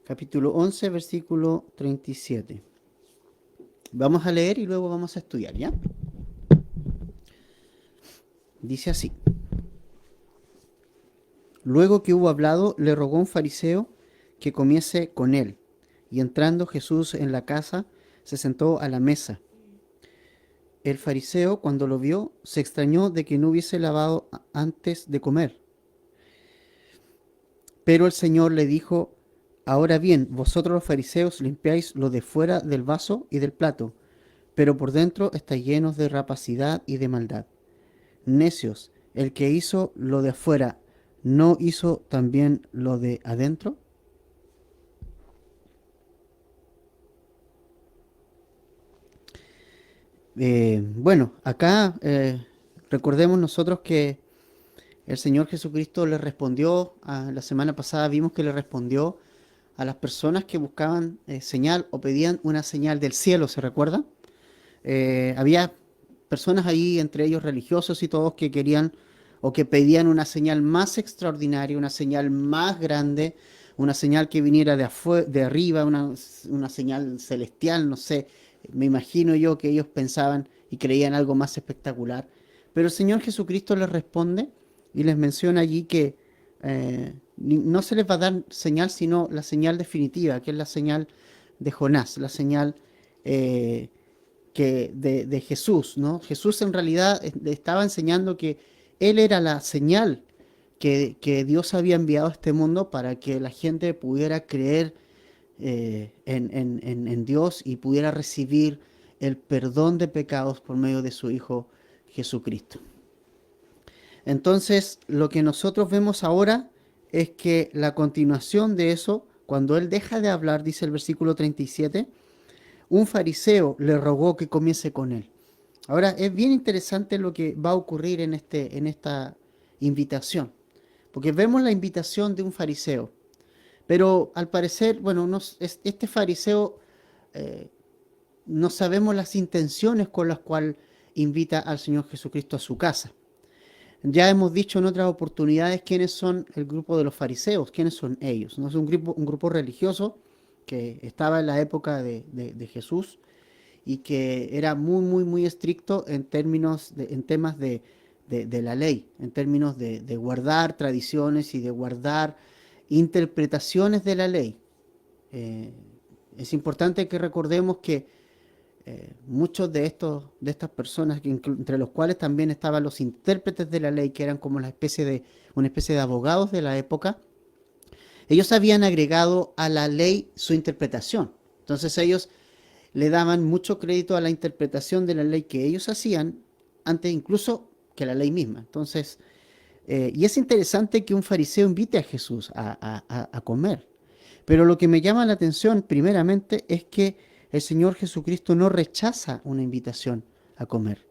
Capítulo 11, versículo 37. Vamos a leer y luego vamos a estudiar, ¿ya? Dice así. Luego que hubo hablado, le rogó un fariseo que comiese con él. Y entrando Jesús en la casa, se sentó a la mesa. El fariseo, cuando lo vio, se extrañó de que no hubiese lavado antes de comer. Pero el Señor le dijo: ahora bien, vosotros los fariseos limpiáis lo de fuera del vaso y del plato, pero por dentro estáis llenos de rapacidad y de maldad. Necios, el que hizo lo de afuera, ¿no hizo también lo de adentro? Bueno, acá recordemos nosotros que el Señor Jesucristo le respondió, la semana pasada vimos que le respondió a las personas que buscaban señal o pedían una señal del cielo, ¿se recuerda? Había personas ahí, entre ellos religiosos y todos, que querían o que pedían una señal más extraordinaria, una señal más grande, una señal que viniera de arriba, una señal celestial, no sé, me imagino yo que ellos pensaban y creían algo más espectacular. Pero el Señor Jesucristo les responde y les menciona allí que no se les va a dar señal, sino la señal definitiva, que es la señal de Jonás, la señal de Jesús, ¿no? Jesús en realidad le estaba enseñando que Él era la señal que Dios había enviado a este mundo para que la gente pudiera creer en Dios y pudiera recibir el perdón de pecados por medio de su Hijo Jesucristo. Entonces, lo que nosotros vemos ahora es que la continuación de eso, cuando Él deja de hablar, dice el versículo 37, un fariseo le rogó que comiese con él. Ahora, es bien interesante lo que va a ocurrir en esta invitación, porque vemos la invitación de un fariseo, pero al parecer, bueno, este fariseo, eh, no sabemos las intenciones con las cuales invita al Señor Jesucristo a su casa. Ya hemos dicho en otras oportunidades quiénes son el grupo de los fariseos, quiénes son ellos. ¿No? Es un grupo religioso que estaba en la época de Jesús y que era muy, muy, muy estricto en temas de la ley, en términos de guardar tradiciones y de guardar interpretaciones de la ley. Eh, es importante que recordemos que muchos de estas personas, entre los cuales también estaban los intérpretes de la ley, que eran como una especie de abogados de la época, ellos habían agregado a la ley su interpretación. Entonces ellos le daban mucho crédito a la interpretación de la ley que ellos hacían, antes incluso que la ley misma. Entonces, y es interesante que un fariseo invite a Jesús a comer. Pero lo que me llama la atención primeramente es que el Señor Jesucristo no rechaza una invitación a comer.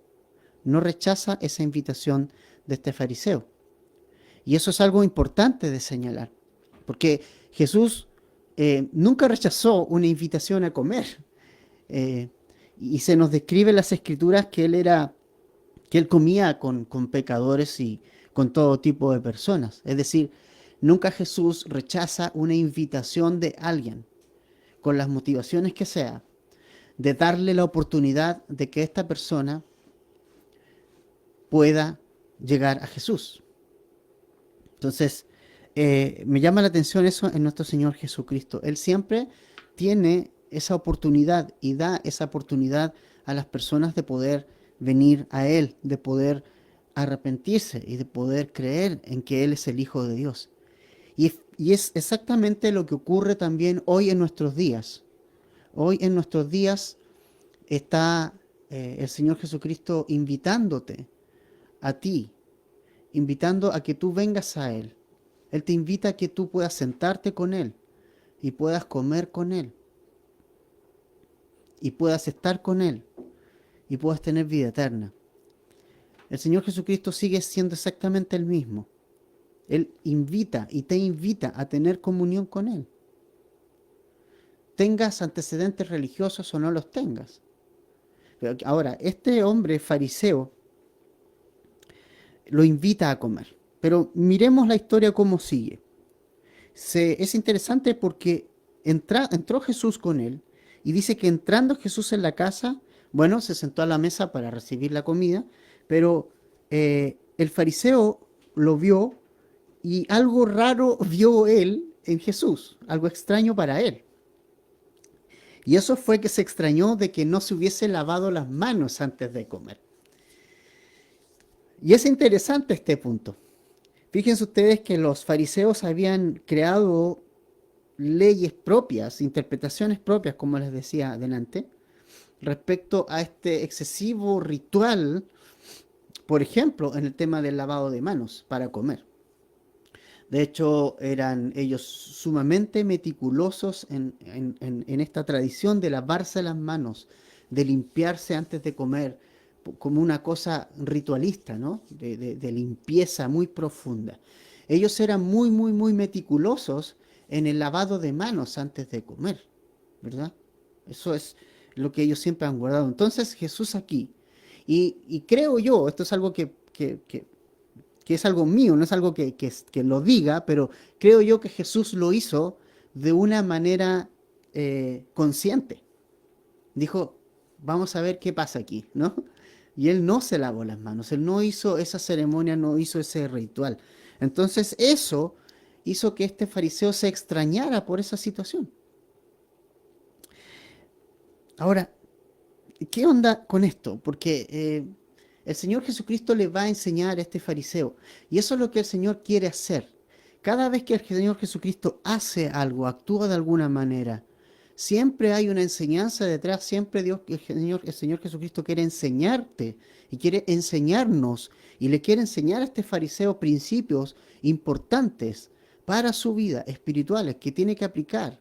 No rechaza esa invitación de este fariseo. Y eso es algo importante de señalar. Porque Jesús nunca rechazó una invitación a comer. Eh, y se nos describe en las escrituras que que él comía con pecadores y con todo tipo de personas. Es decir, nunca Jesús rechaza una invitación de alguien, con las motivaciones que sea, de darle la oportunidad de que esta persona pueda llegar a Jesús. Entonces, me llama la atención eso en nuestro Señor Jesucristo. Él siempre tiene esa oportunidad y da esa oportunidad a las personas de poder venir a Él, de poder arrepentirse y de poder creer en que Él es el Hijo de Dios. Y es exactamente lo que ocurre también hoy en nuestros días. Hoy en nuestros días está el Señor Jesucristo invitándote a ti, invitando a que tú vengas a Él. Él te invita a que tú puedas sentarte con Él y puedas comer con Él y puedas estar con Él y puedas tener vida eterna. El Señor Jesucristo sigue siendo exactamente el mismo. Él invita y te invita a tener comunión con Él. Tengas antecedentes religiosos o no los tengas. Ahora, este hombre fariseo lo invita a comer. Pero miremos la historia cómo sigue. Es interesante porque entró Jesús con él y dice que entrando Jesús en la casa, bueno, se sentó a la mesa para recibir la comida, pero el fariseo lo vio y algo raro vio él en Jesús, algo extraño para él. Y eso fue que se extrañó de que no se hubiese lavado las manos antes de comer. Y es interesante este punto. Fíjense ustedes que los fariseos habían creado leyes propias, interpretaciones propias, como les decía adelante, respecto a este excesivo ritual, por ejemplo, en el tema del lavado de manos para comer. De hecho, eran ellos sumamente meticulosos en esta tradición de lavarse las manos, de limpiarse antes de comer, como una cosa ritualista, ¿no? De limpieza muy profunda. Ellos eran muy, muy, muy meticulosos en el lavado de manos antes de comer, ¿verdad? Eso es lo que ellos siempre han guardado. Entonces Jesús aquí, y creo yo, esto es algo que es algo mío, no es algo que lo diga, pero creo yo que Jesús lo hizo de una manera consciente. Dijo, vamos a ver qué pasa aquí, ¿no? Y él no se lavó las manos, él no hizo esa ceremonia, no hizo ese ritual. Entonces eso hizo que este fariseo se extrañara por esa situación. Ahora, ¿qué onda con esto? Porque el Señor Jesucristo le va a enseñar a este fariseo. Y eso es lo que el Señor quiere hacer. Cada vez que el Señor Jesucristo hace algo, actúa de alguna manera, siempre hay una enseñanza detrás, siempre el Señor Jesucristo quiere enseñarte y quiere enseñarnos y le quiere enseñar a este fariseo principios importantes para su vida, espirituales, que tiene que aplicar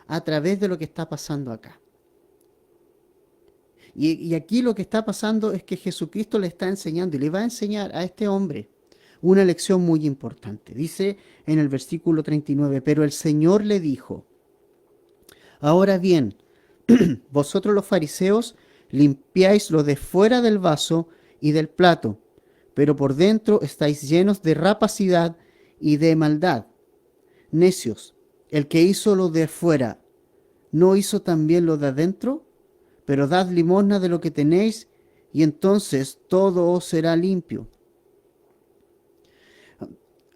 a través de lo que está pasando acá. Y aquí lo que está pasando es que Jesucristo le está enseñando y le va a enseñar a este hombre una lección muy importante. Dice en el versículo 39, pero el Señor le dijo, ahora bien, vosotros los fariseos limpiáis lo de fuera del vaso y del plato, pero por dentro estáis llenos de rapacidad y de maldad. Necios, el que hizo lo de fuera, ¿no hizo también lo de adentro? Pero dad limosna de lo que tenéis, y entonces todo os será limpio.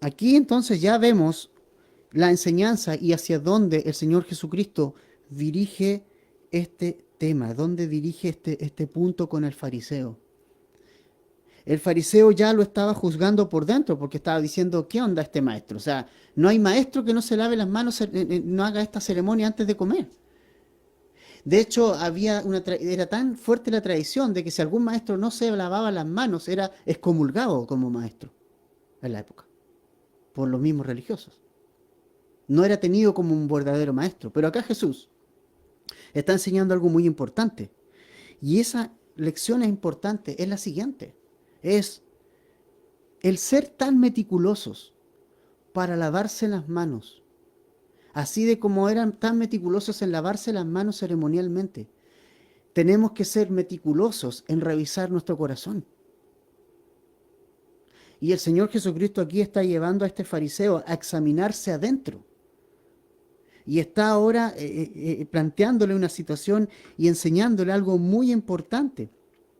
Aquí entonces ya vemos la enseñanza y hacia dónde el Señor Jesucristo dirige este tema, dónde dirige este punto con el fariseo. El fariseo ya lo estaba juzgando por dentro porque estaba diciendo, ¿qué onda este maestro? O sea, no hay maestro que no se lave las manos, no haga esta ceremonia antes de comer. De hecho, era tan fuerte la tradición de que si algún maestro no se lavaba las manos, era excomulgado como maestro en la época, por los mismos religiosos. No era tenido como un verdadero maestro. Pero acá Jesús está enseñando algo muy importante. Y esa lección es importante, es la siguiente. Es el ser tan meticulosos para lavarse las manos. Así de como eran tan meticulosos en lavarse las manos ceremonialmente, tenemos que ser meticulosos en revisar nuestro corazón. Y el Señor Jesucristo aquí está llevando a este fariseo a examinarse adentro. Y está ahora planteándole una situación y enseñándole algo muy importante.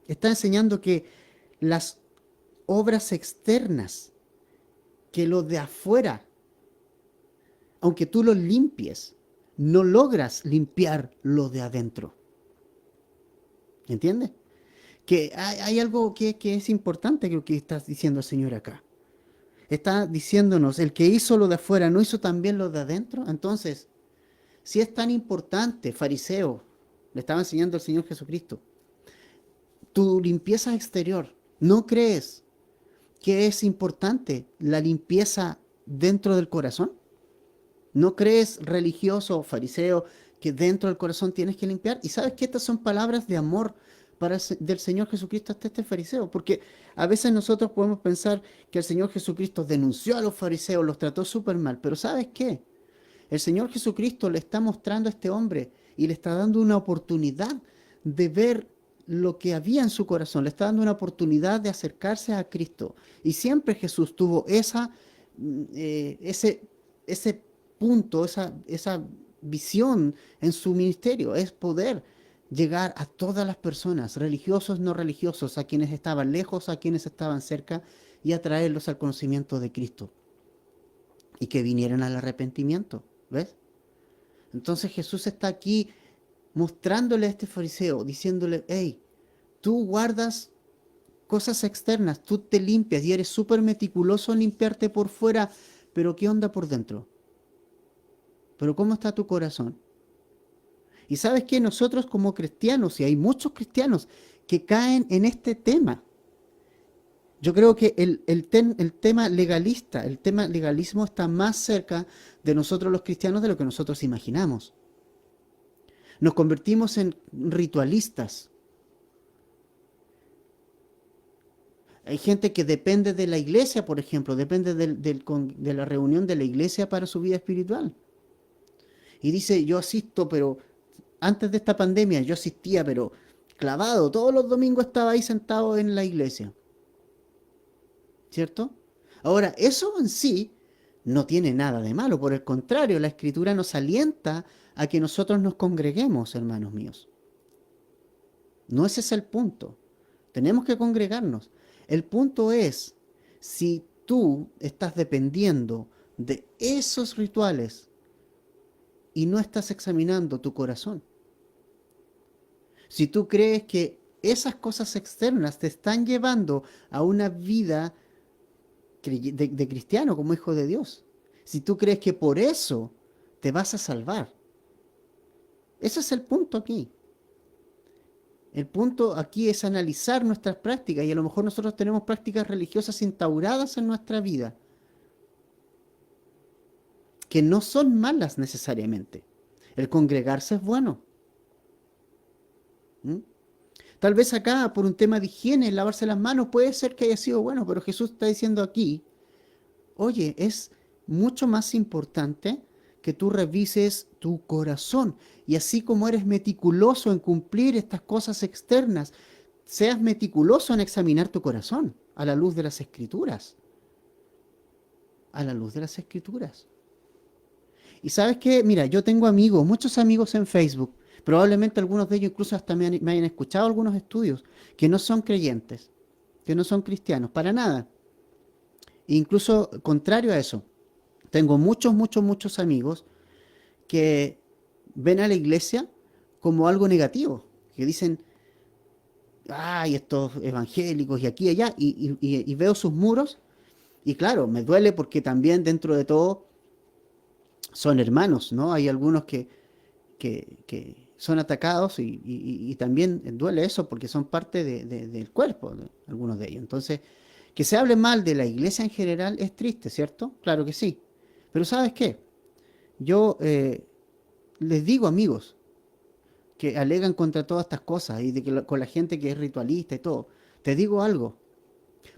Está enseñando que las obras externas, que lo de afuera, aunque tú lo limpies, no logras limpiar lo de adentro. ¿Entiendes? Que hay algo que es importante lo que está diciendo el Señor acá. Está diciéndonos, el que hizo lo de afuera, ¿no hizo también lo de adentro? Entonces, si es tan importante, fariseo, le estaba enseñando el Señor Jesucristo, tu limpieza exterior, ¿no crees que es importante la limpieza dentro del corazón? ¿No crees, religioso o fariseo, que dentro del corazón tienes que limpiar? Y sabes que estas son palabras de amor del Señor Jesucristo hasta este fariseo, porque a veces nosotros podemos pensar que el Señor Jesucristo denunció a los fariseos, los trató súper mal, pero ¿sabes qué? El Señor Jesucristo le está mostrando a este hombre y le está dando una oportunidad de ver lo que había en su corazón, le está dando una oportunidad de acercarse a Cristo. Y siempre Jesús tuvo ese, ese punto, esa visión en su ministerio, es poder llegar a todas las personas, religiosos, no religiosos, a quienes estaban lejos, a quienes estaban cerca, y atraerlos al conocimiento de Cristo y que vinieran al arrepentimiento. ¿Ves? Entonces Jesús está aquí mostrándole a este fariseo, diciéndole, hey, tú guardas cosas externas, tú te limpias y eres súper meticuloso en limpiarte por fuera, pero ¿qué onda por dentro? ¿Pero cómo está tu corazón? Y sabes que nosotros como cristianos, y hay muchos cristianos que caen en este tema, yo creo que el tema legalista, el tema legalismo está más cerca de nosotros los cristianos de lo que nosotros imaginamos. Nos convertimos en ritualistas. Hay gente que depende de la iglesia, por ejemplo, depende de la reunión de la iglesia para su vida espiritual. Y dice, yo asisto, pero antes de esta pandemia yo asistía, pero clavado, todos los domingos estaba ahí sentado en la iglesia. ¿Cierto? Ahora, eso en sí no tiene nada de malo, por el contrario, la Escritura nos alienta a que nosotros nos congreguemos, hermanos míos. No ese es el punto. Tenemos que congregarnos. El punto es, si tú estás dependiendo de esos rituales y no estás examinando tu corazón, si tú crees que esas cosas externas te están llevando a una vida de cristiano como hijo de Dios, si tú crees que por eso te vas a salvar, ese es el punto aquí. El punto aquí es analizar nuestras prácticas y a lo mejor nosotros tenemos prácticas religiosas instauradas en nuestra vida que no son malas necesariamente. El congregarse es bueno. ¿Mm? Tal vez acá por un tema de higiene, lavarse las manos puede ser que haya sido bueno, pero Jesús está diciendo aquí, oye, es mucho más importante que tú revises tu corazón. Y así como eres meticuloso en cumplir estas cosas externas, seas meticuloso en examinar tu corazón a la luz de las Escrituras. A la luz de las Escrituras. Y sabes qué, mira, yo tengo amigos, muchos amigos en Facebook, probablemente algunos de ellos incluso hasta me hayan escuchado algunos estudios, que no son creyentes, que no son cristianos, para nada. Incluso contrario a eso, tengo muchos amigos que ven a la iglesia como algo negativo, que dicen, ay, estos evangélicos y aquí y allá, y veo sus muros, y claro, me duele porque también dentro de todo son hermanos, ¿no? Hay algunos que son atacados y también duele eso porque son parte del cuerpo, algunos de ellos. Entonces, que se hable mal de la iglesia en general es triste, ¿cierto? Claro que sí. Pero ¿sabes qué? Yo les digo, amigos, que alegan contra todas estas cosas y de que con la gente que es ritualista y todo, te digo algo,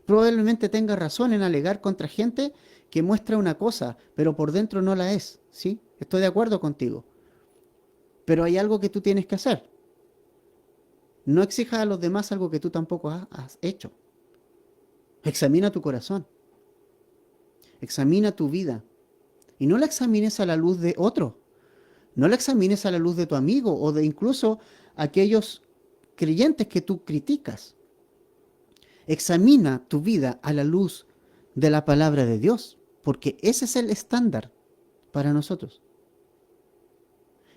probablemente tenga razón en alegar contra gente que muestra una cosa, pero por dentro no la es, ¿sí? Estoy de acuerdo contigo. Pero hay algo que tú tienes que hacer. No exijas a los demás algo que tú tampoco has hecho. Examina tu corazón. Examina tu vida. Y no la examines a la luz de otro. No la examines a la luz de tu amigo o de incluso aquellos creyentes que tú criticas. Examina tu vida a la luz de la palabra de Dios, porque ese es el estándar para nosotros.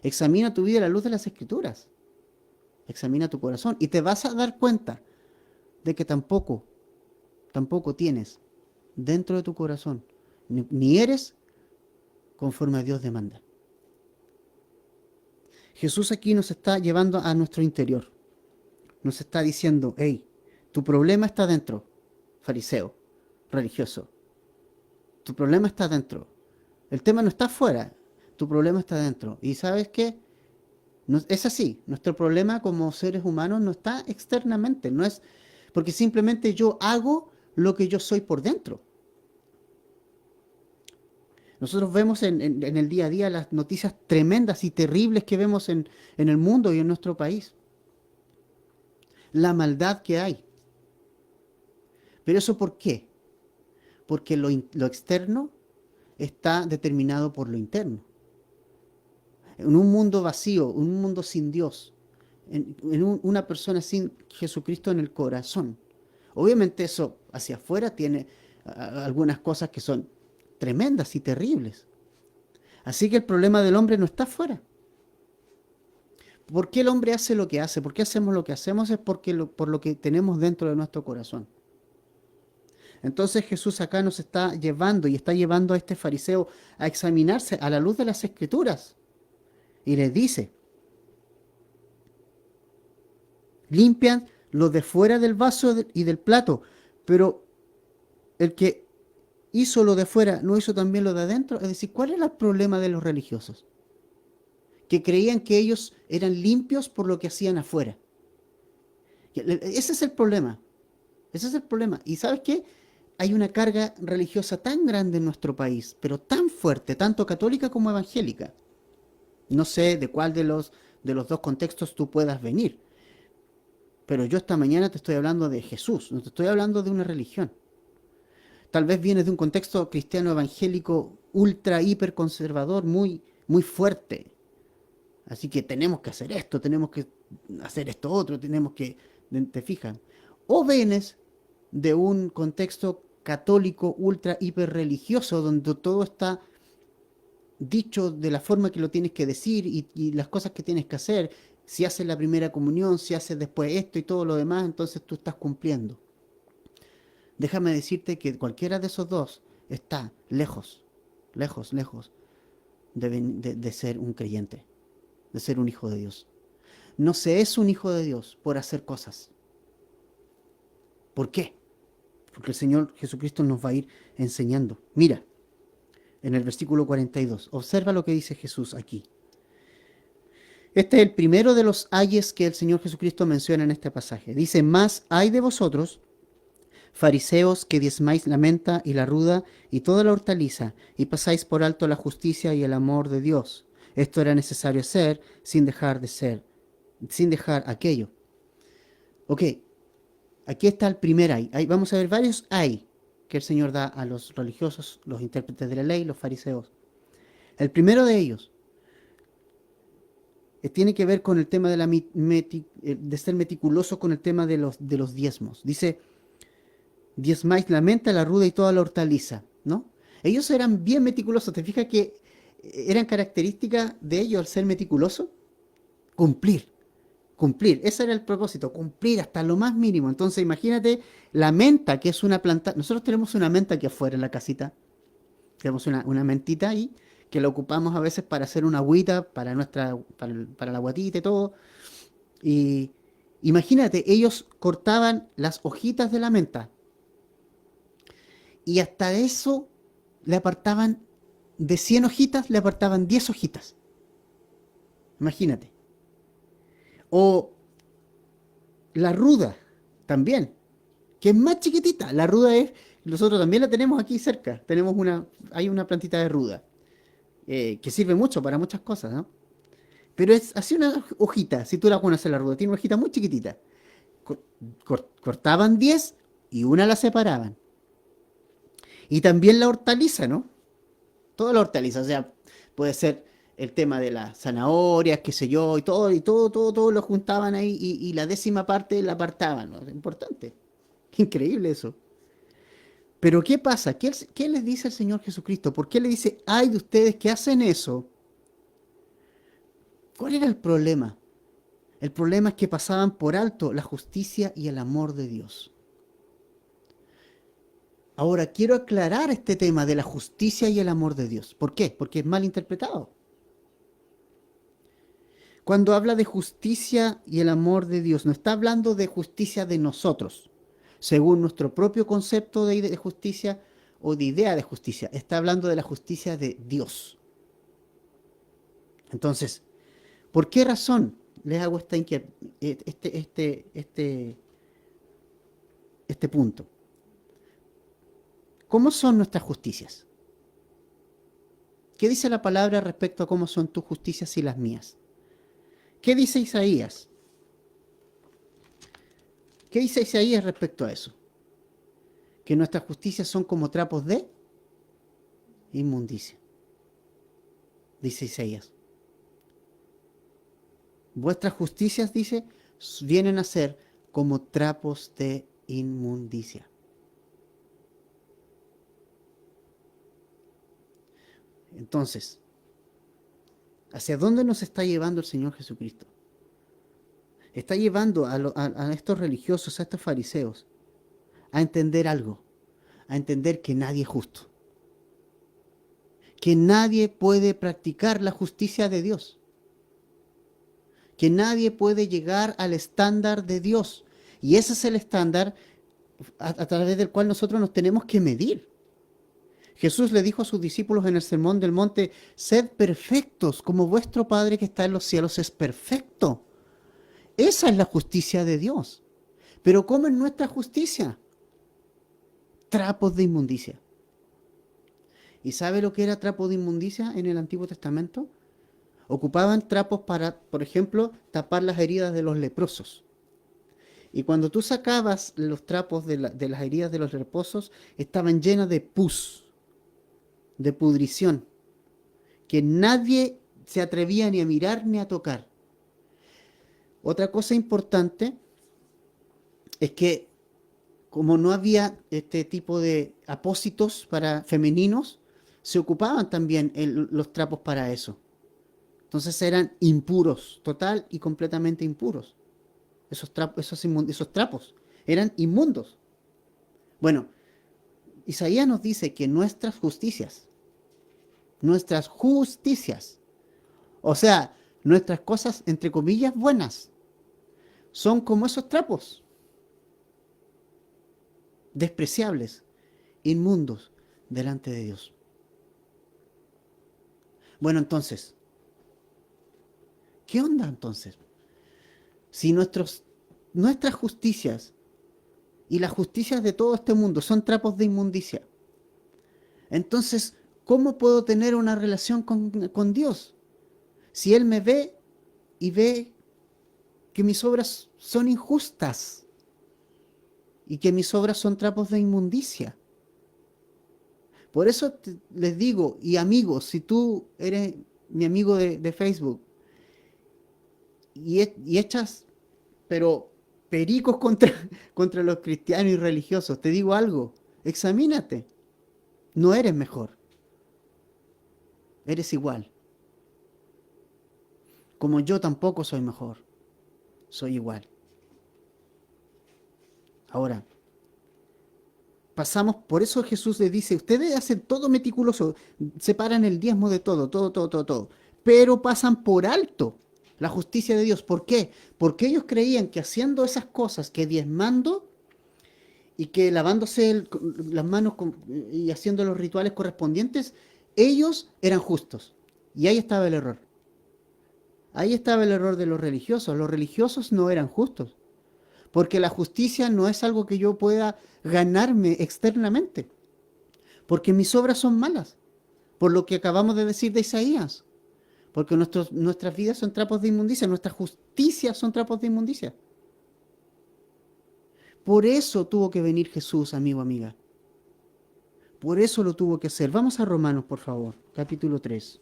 Examina tu vida a la luz de las Escrituras. Examina tu corazón y te vas a dar cuenta de que tampoco tienes dentro de tu corazón, ni eres conforme a Dios demanda. Jesús aquí nos está llevando a nuestro interior. Nos está diciendo, hey, tu problema está dentro, fariseo, religioso. Tu problema está dentro. El tema no está afuera, tu problema está dentro. ¿Y sabes qué? No, es así, nuestro problema como seres humanos no está externamente, no es porque simplemente yo hago lo que yo soy por dentro. Nosotros vemos en el día a día las noticias tremendas y terribles que vemos en el mundo y en nuestro país. la maldad que hay. ¿Pero eso por qué? Porque lo externo está determinado por lo interno. En un mundo vacío, un mundo sin Dios, una persona sin Jesucristo en el corazón. Obviamente eso hacia afuera tiene algunas cosas que son tremendas y terribles. Así que el problema del hombre no está afuera. ¿Por qué el hombre hace lo que hace? ¿Por qué hacemos lo que hacemos? Es por lo que tenemos dentro de nuestro corazón. Entonces Jesús acá nos está llevando y está llevando a este fariseo a examinarse a la luz de las Escrituras. Y le dice, limpian lo de fuera del vaso y del plato, pero el que hizo lo de fuera no hizo también lo de adentro. Es decir, ¿cuál era el problema de los religiosos? Que creían que ellos eran limpios por lo que hacían afuera. Ese es el problema. Ese es el problema. ¿Y sabes qué? Hay una carga religiosa tan grande en nuestro país, pero tan fuerte, tanto católica como evangélica. No sé de cuál de los dos contextos tú puedas venir, pero yo esta mañana te estoy hablando de Jesús, no te estoy hablando de una religión. Tal vez vienes de un contexto cristiano evangélico ultra, hiper conservador, muy, muy fuerte. Así que tenemos que hacer esto, tenemos que hacer esto otro, tenemos que, ¿te fijas? O vienes de un contexto católico ultra, hiper religioso, donde todo está dicho de la forma que lo tienes que decir y las cosas que tienes que hacer. Si haces la primera comunión, si haces después esto y todo lo demás, entonces tú estás cumpliendo. Déjame decirte que cualquiera de esos dos está lejos, lejos, lejos de ser un creyente, de ser un hijo de Dios. No se es un hijo de Dios por hacer cosas. ¿Por qué? Porque el Señor Jesucristo nos va a ir enseñando. Mira, en el versículo 42, observa lo que dice Jesús aquí. Este es el primero de los ayes que el Señor Jesucristo menciona en este pasaje. Dice, más hay de vosotros, fariseos, que diezmáis la menta y la ruda y toda la hortaliza, y pasáis por alto la justicia y el amor de Dios. Esto era necesario hacer sin dejar de ser, sin dejar aquello. Ok, aquí está el primer ay. Vamos a ver varios ay que el Señor da a los religiosos, los intérpretes de la ley, los fariseos. El primero de ellos tiene que ver con el tema de ser meticuloso con el tema de los diezmos. Dice, diezmáis la menta, la ruda y toda la hortaliza, ¿no? Ellos eran bien meticulosos. ¿Te fijas que eran características de ellos al ser meticuloso? Cumplir, cumplir. Ese era el propósito, cumplir hasta lo más mínimo. Entonces imagínate la menta, que es una planta. Nosotros tenemos una menta aquí afuera en la casita. Tenemos una mentita ahí que la ocupamos a veces para hacer una agüita para la guatita y todo. Y imagínate, ellos cortaban las hojitas de la menta y hasta eso le apartaban, de 100 hojitas, le apartaban 10 hojitas. Imagínate. O la ruda, también, que es más chiquitita. La ruda es, nosotros también la tenemos aquí cerca. Hay una plantita de ruda, que sirve mucho para muchas cosas, ¿no? Pero es así una hojita, si tú la conoces la ruda, tiene una hojita muy chiquitita. Cortaban 10 y una la separaban. Y también la hortaliza, ¿no? Toda la hortaliza, o sea, puede ser el tema de las zanahorias, qué sé yo, todo lo juntaban ahí y la décima parte la apartaban, ¿no? Es importante. Increíble eso. Pero ¿qué pasa? ¿Qué les dice el Señor Jesucristo? ¿Por qué le dice, ay de ustedes que hacen eso? ¿Cuál era el problema? El problema es que pasaban por alto la justicia y el amor de Dios. Ahora, quiero aclarar este tema de la justicia y el amor de Dios. ¿Por qué? Porque es mal interpretado. Cuando habla de justicia y el amor de Dios, no está hablando de justicia de nosotros, según nuestro propio concepto de justicia o de idea de justicia. Está hablando de la justicia de Dios. Entonces, ¿por qué razón les hago este punto? ¿Cómo son nuestras justicias? ¿Qué dice la palabra respecto a cómo son tus justicias y las mías? ¿Qué dice Isaías? ¿Qué dice Isaías respecto a eso? Que nuestras justicias son como trapos de inmundicia, dice Isaías. Vuestras justicias, dice, vienen a ser como trapos de inmundicia. Entonces, ¿hacia dónde nos está llevando el Señor Jesucristo? Está llevando a estos religiosos, a estos fariseos, a entender algo, a entender que nadie es justo, que nadie puede practicar la justicia de Dios, que nadie puede llegar al estándar de Dios. Y ese es el estándar a través del cual nosotros nos tenemos que medir. Jesús le dijo a sus discípulos en el Sermón del Monte: sed perfectos como vuestro Padre que está en los cielos es perfecto. Esa es la justicia de Dios. Pero ¿cómo es nuestra justicia? Trapos de inmundicia. ¿Y sabe lo que era trapo de inmundicia en el Antiguo Testamento? Ocupaban trapos para, por ejemplo, tapar las heridas de los leprosos. Y cuando tú sacabas los trapos de las heridas de los leprosos, estaban llenas de pus, de pudrición, que nadie se atrevía ni a mirar ni a tocar. Otra cosa importante es que como no había este tipo de apósitos para femeninos, se ocupaban también los trapos para eso. Entonces eran impuros, total y completamente impuros. Esos trapos eran inmundos. Bueno, Isaías nos dice que nuestras justicias, o sea, nuestras cosas, entre comillas, buenas, son como esos trapos, despreciables, inmundos, delante de Dios. Bueno, entonces, ¿qué onda entonces? Si nuestras justicias y las justicias de todo este mundo son trapos de inmundicia, entonces, ¿cómo puedo tener una relación con Dios? Si Él me ve y ve que mis obras son injustas y que mis obras son trapos de inmundicia. Por eso les digo, y amigos, si tú eres mi amigo de Facebook y echas, pero pericos contra los cristianos y religiosos, te digo algo, examínate, no eres mejor, eres igual. Como yo tampoco soy mejor, soy igual. Ahora, pasamos, por eso Jesús le dice, ustedes hacen todo meticuloso, separan el diezmo de todo, pero pasan por alto la justicia de Dios. ¿Por qué? Porque ellos creían que haciendo esas cosas, que diezmando y que lavándose las manos y haciendo los rituales correspondientes, ellos eran justos. Y ahí estaba el error. Ahí estaba el error de los religiosos. Los religiosos no eran justos. Porque la justicia no es algo que yo pueda ganarme externamente. Porque mis obras son malas. Por lo que acabamos de decir de Isaías. Porque nuestras vidas son trapos de inmundicia. Nuestras justicias son trapos de inmundicia. Por eso tuvo que venir Jesús, amigo, amiga. Por eso lo tuvo que hacer. Vamos a Romanos, por favor. Capítulo 3.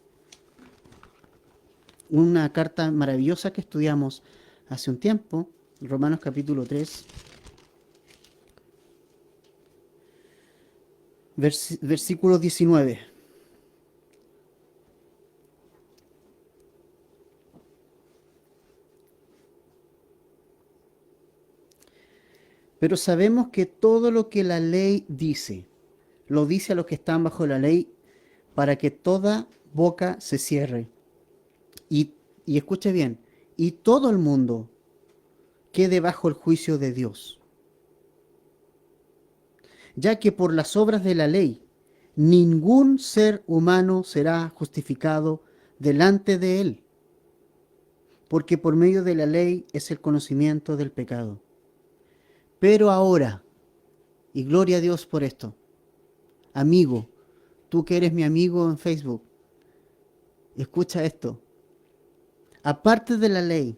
Una carta maravillosa que estudiamos hace un tiempo. Romanos capítulo 3, versículo 19. Pero sabemos que todo lo que la ley dice, lo dice a los que están bajo la ley, para que toda boca se cierre. Y escuche bien, y todo el mundo quede bajo el juicio de Dios. Ya que por las obras de la ley, ningún ser humano será justificado delante de él, porque por medio de la ley es el conocimiento del pecado. Pero ahora, y gloria a Dios por esto, amigo, tú que eres mi amigo en Facebook, escucha esto. Aparte de la ley,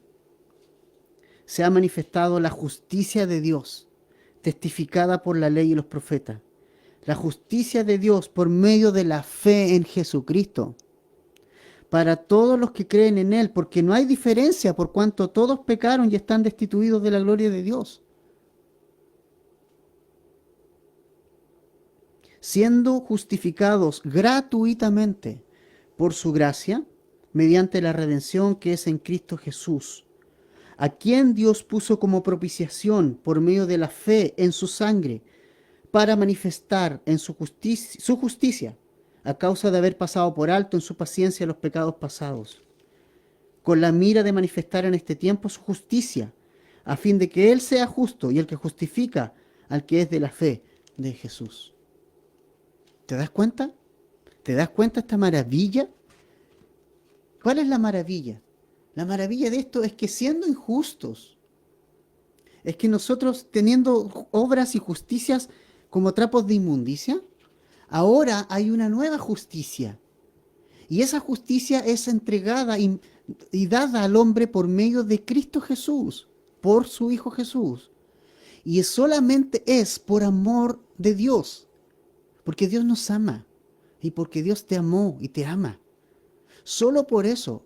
se ha manifestado la justicia de Dios, testificada por la ley y los profetas. La justicia de Dios por medio de la fe en Jesucristo, para todos los que creen en Él, porque no hay diferencia por cuanto todos pecaron y están destituidos de la gloria de Dios. Siendo justificados gratuitamente por su gracia, mediante la redención que es en Cristo Jesús, a quien Dios puso como propiciación por medio de la fe en su sangre, para manifestar en su justicia, a causa de haber pasado por alto en su paciencia los pecados pasados, con la mira de manifestar en este tiempo su justicia, a fin de que Él sea justo y el que justifica al que es de la fe de Jesús. ¿Te das cuenta? ¿Te das cuenta esta maravilla? ¿Cuál es la maravilla? La maravilla de esto es que siendo injustos, es que nosotros teniendo obras y justicias como trapos de inmundicia, ahora hay una nueva justicia. Y esa justicia es entregada y dada al hombre por medio de Cristo Jesús, por su Hijo Jesús. Y solamente es por amor de Dios, porque Dios nos ama y porque Dios te amó y te ama. Solo por eso,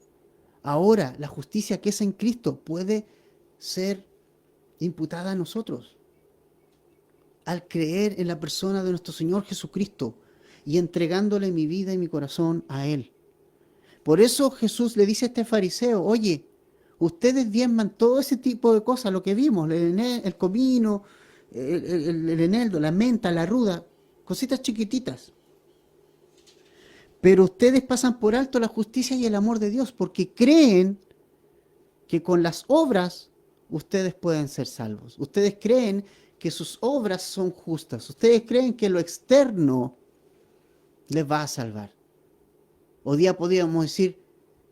ahora la justicia que es en Cristo puede ser imputada a nosotros. Al creer en la persona de nuestro Señor Jesucristo y entregándole mi vida y mi corazón a Él. Por eso Jesús le dice a este fariseo, oye, ustedes diezman todo ese tipo de cosas, lo que vimos, el comino, el eneldo, la menta, la ruda, cositas chiquititas. Pero ustedes pasan por alto la justicia y el amor de Dios porque creen que con las obras ustedes pueden ser salvos. Ustedes creen que sus obras son justas. Ustedes creen que lo externo les va a salvar. Hoy día podríamos decir,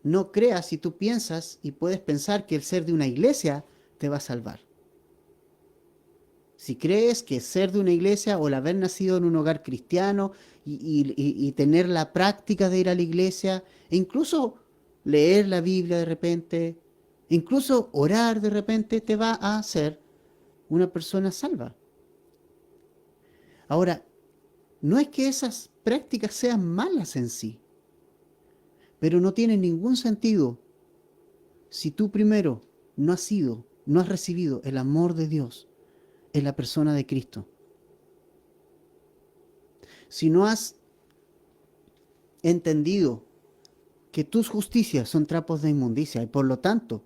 no creas si tú piensas y puedes pensar que el ser de una iglesia te va a salvar. Si crees que ser de una iglesia o el haber nacido en un hogar cristiano y tener la práctica de ir a la iglesia, e incluso leer la Biblia de repente, incluso orar de repente, te va a hacer una persona salva. Ahora, no es que esas prácticas sean malas en sí, pero no tienen ningún sentido si tú primero no has recibido el amor de Dios en la persona de Cristo. Si no has entendido que tus justicias son trapos de inmundicia y por lo tanto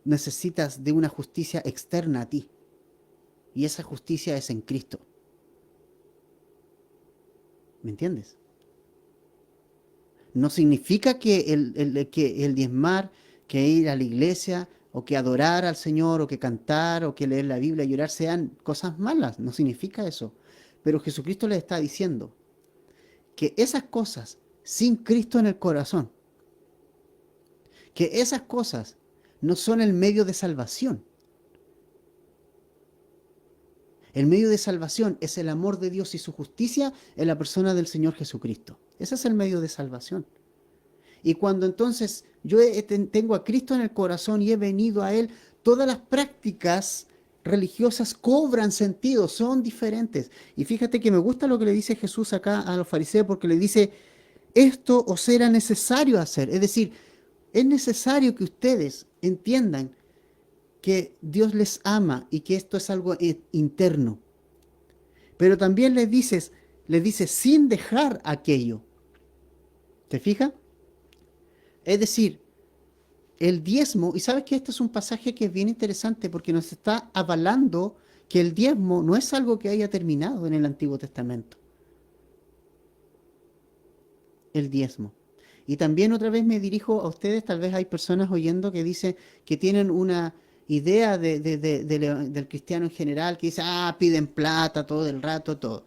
necesitas de una justicia externa a ti. Y esa justicia es en Cristo. ¿Me entiendes? No significa que el diezmar, que ir a la iglesia, o que adorar al Señor, o que cantar, o que leer la Biblia y orar sean cosas malas. No significa eso. Pero Jesucristo les está diciendo que esas cosas, sin Cristo en el corazón, que esas cosas no son el medio de salvación. El medio de salvación es el amor de Dios y su justicia en la persona del Señor Jesucristo. Ese es el medio de salvación. Y cuando entonces yo tengo a Cristo en el corazón y he venido a Él, todas las prácticas religiosas cobran sentido, son diferentes. Y fíjate que me gusta lo que le dice Jesús acá a los fariseos, porque le dice, esto os era necesario hacer. Es decir, es necesario que ustedes entiendan que Dios les ama y que esto es algo interno. Pero también les dice sin dejar aquello. ¿Te fijas? Es decir, el diezmo, y sabes que este es un pasaje que es bien interesante porque nos está avalando que el diezmo no es algo que haya terminado en el Antiguo Testamento. El diezmo. Y también otra vez me dirijo a ustedes, tal vez hay personas oyendo que dicen que tienen una idea del cristiano en general, que dice, piden plata todo el rato, todo.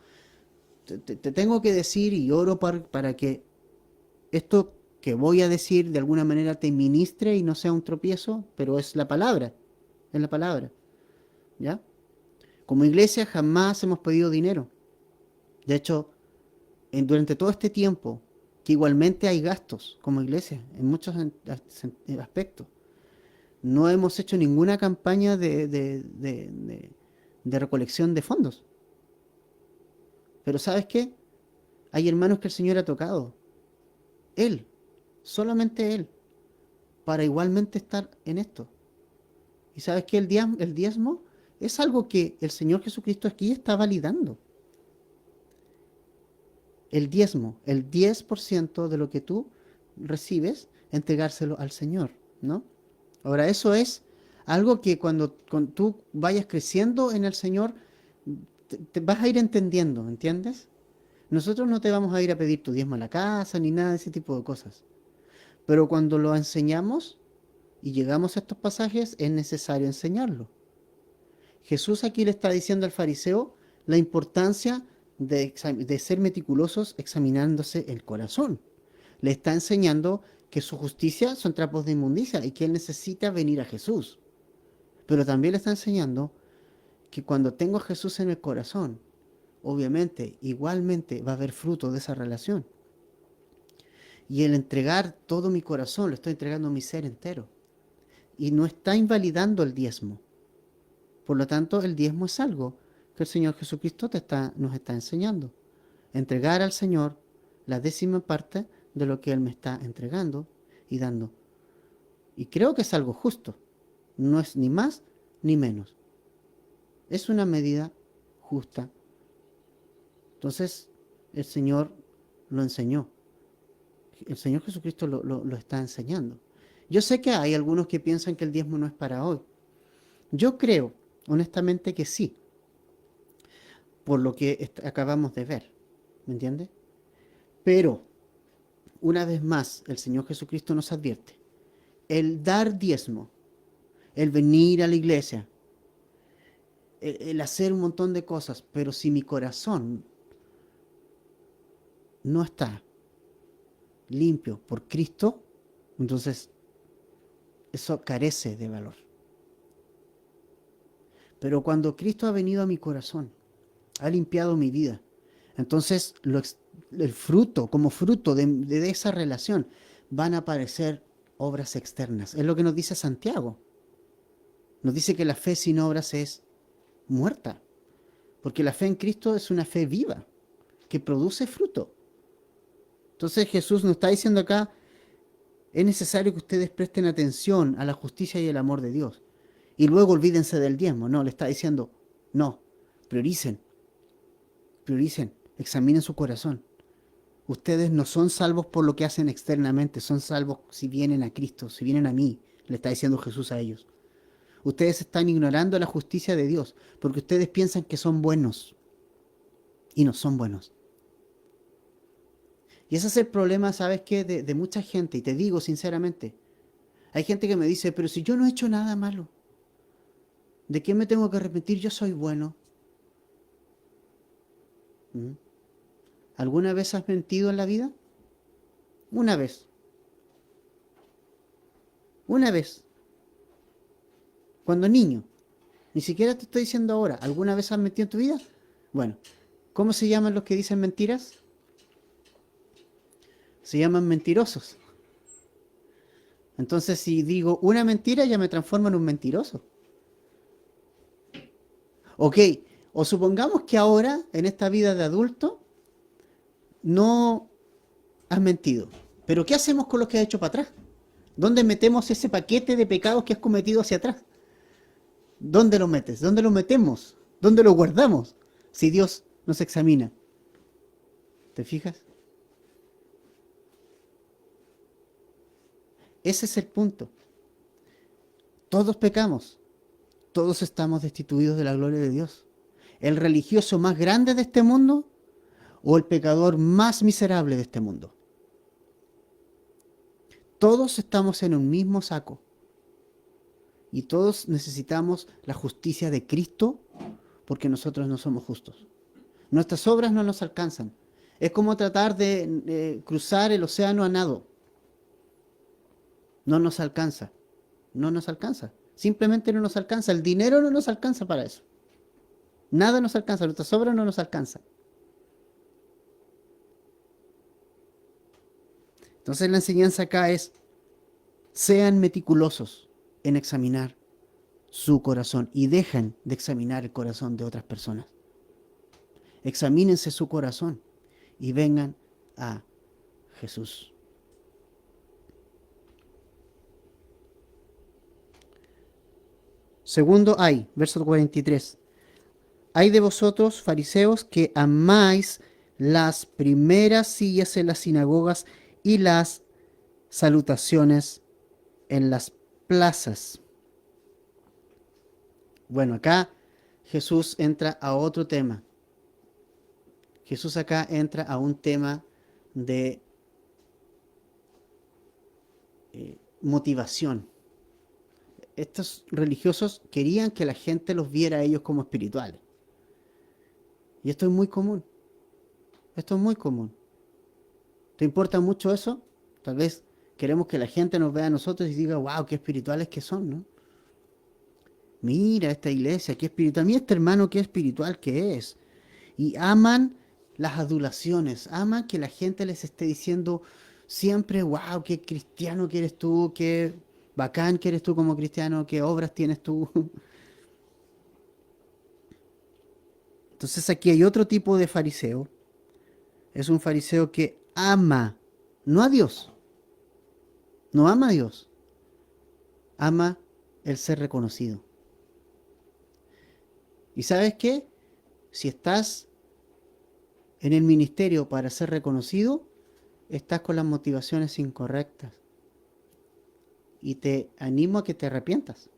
Te tengo que decir y oro para que esto que voy a decir de alguna manera te ministre y no sea un tropiezo, pero es la palabra, ¿ya? Como iglesia jamás hemos pedido dinero. De hecho, durante todo este tiempo, que igualmente hay gastos como iglesia, en muchos aspectos, No hemos hecho ninguna campaña de recolección de fondos. Pero ¿sabes qué? Hay hermanos que el Señor ha tocado. Él, solamente Él, para igualmente estar en esto. ¿Y sabes qué? El diezmo es algo que el Señor Jesucristo aquí está validando. El diezmo, el 10% de lo que tú recibes, entregárselo al Señor, ¿no? Ahora, eso es algo que cuando tú vayas creciendo en el Señor, te vas a ir entendiendo, ¿entiendes? Nosotros no te vamos a ir a pedir tu diezmo a la casa ni nada de ese tipo de cosas. Pero cuando lo enseñamos y llegamos a estos pasajes, es necesario enseñarlo. Jesús aquí le está diciendo al fariseo la importancia de ser meticulosos examinándose el corazón. Le está enseñando que su justicia son trapos de inmundicia y que él necesita venir a Jesús. Pero también le está enseñando que cuando tengo a Jesús en el corazón, obviamente, igualmente va a haber fruto de esa relación. Y el entregar todo mi corazón, lo estoy entregando mi ser entero. Y no está invalidando el diezmo. Por lo tanto, el diezmo es algo que el Señor Jesucristo nos está enseñando. Entregar al Señor la 10ª parte de lo que Él me está entregando y dando. Y creo que es algo justo. No es ni más ni menos. Es una medida justa. Entonces, el Señor lo enseñó. El Señor Jesucristo lo está enseñando. Yo sé que hay algunos que piensan que el diezmo no es para hoy. Yo creo, honestamente, que sí, por lo que acabamos de ver. ¿Me entiendes? Pero, una vez más, el Señor Jesucristo nos advierte. El dar diezmo, el venir a la iglesia, el hacer un montón de cosas, pero si mi corazón no está limpio por Cristo, entonces eso carece de valor. Pero cuando Cristo ha venido a mi corazón, ha limpiado mi vida, entonces el fruto, como fruto de esa relación, van a aparecer obras externas. Es lo que nos dice Santiago. Nos dice que la fe sin obras es muerta, porque la fe en Cristo es una fe viva, que produce fruto. Entonces Jesús nos está diciendo acá, es necesario que ustedes presten atención a la justicia y el amor de Dios. Y luego olvídense del diezmo. No, le está diciendo, no, prioricen, examinen su corazón. Ustedes no son salvos por lo que hacen externamente, son salvos si vienen a Cristo, si vienen a mí, le está diciendo Jesús a ellos. Ustedes están ignorando la justicia de Dios porque ustedes piensan que son buenos y no son buenos. Y ese es el problema, ¿sabes qué? De mucha gente, y te digo sinceramente, hay gente que me dice, pero si yo no he hecho nada malo, ¿de qué me tengo que arrepentir? Yo soy bueno. ¿Mm? ¿Alguna vez has mentido en la vida? Una vez. Una vez. Cuando niño. Ni siquiera te estoy diciendo ahora. ¿Alguna vez has mentido en tu vida? Bueno, ¿cómo se llaman los que dicen mentiras? Se llaman mentirosos. Entonces, si digo una mentira, ya me transformo en un mentiroso. Ok, o supongamos que ahora, en esta vida de adulto, no has mentido. Pero ¿qué hacemos con lo que has hecho para atrás? ¿Dónde metemos ese paquete de pecados que has cometido hacia atrás? ¿Dónde lo metes? ¿Dónde lo metemos? ¿Dónde lo guardamos? Si Dios nos examina. ¿Te fijas? Ese es el punto. Todos pecamos. Todos estamos destituidos de la gloria de Dios. El religioso más grande de este mundo o el pecador más miserable de este mundo. Todos estamos en un mismo saco. Y todos necesitamos la justicia de Cristo porque nosotros no somos justos. Nuestras obras no nos alcanzan. Es como tratar de cruzar el océano a nado. No nos alcanza. No nos alcanza. Simplemente no nos alcanza. El dinero no nos alcanza para eso. Nada nos alcanza. Nuestras obras no nos alcanzan. Entonces la enseñanza acá es, sean meticulosos. en examinar su corazón y dejen de examinar el corazón de otras personas. Examínense su corazón y vengan a Jesús. Segundo, verso 43. Hay de vosotros, fariseos, que amáis las primeras sillas en las sinagogas y las salutaciones en las plazas. Bueno, acá Jesús entra a otro tema. Jesús acá entra a un tema de motivación. Estos religiosos querían que la gente los viera a ellos como espirituales. Y esto es muy común. Esto es muy común. ¿Te importa mucho eso? Tal vez queremos que la gente nos vea a nosotros y diga, wow, qué espirituales que son, ¿no? Mira esta iglesia, qué espiritual. Mira este hermano, qué espiritual que es. Y aman las adulaciones. Aman que la gente les esté diciendo siempre, wow, qué cristiano que eres tú, qué bacán que eres tú como cristiano, qué obras tienes tú. Entonces aquí hay otro tipo de fariseo. Es un fariseo que ama, no a Dios, no ama a Dios, ama el ser reconocido. ¿Y sabes qué? Si estás en el ministerio para ser reconocido, estás con las motivaciones incorrectas. Y te animo a que te arrepientas.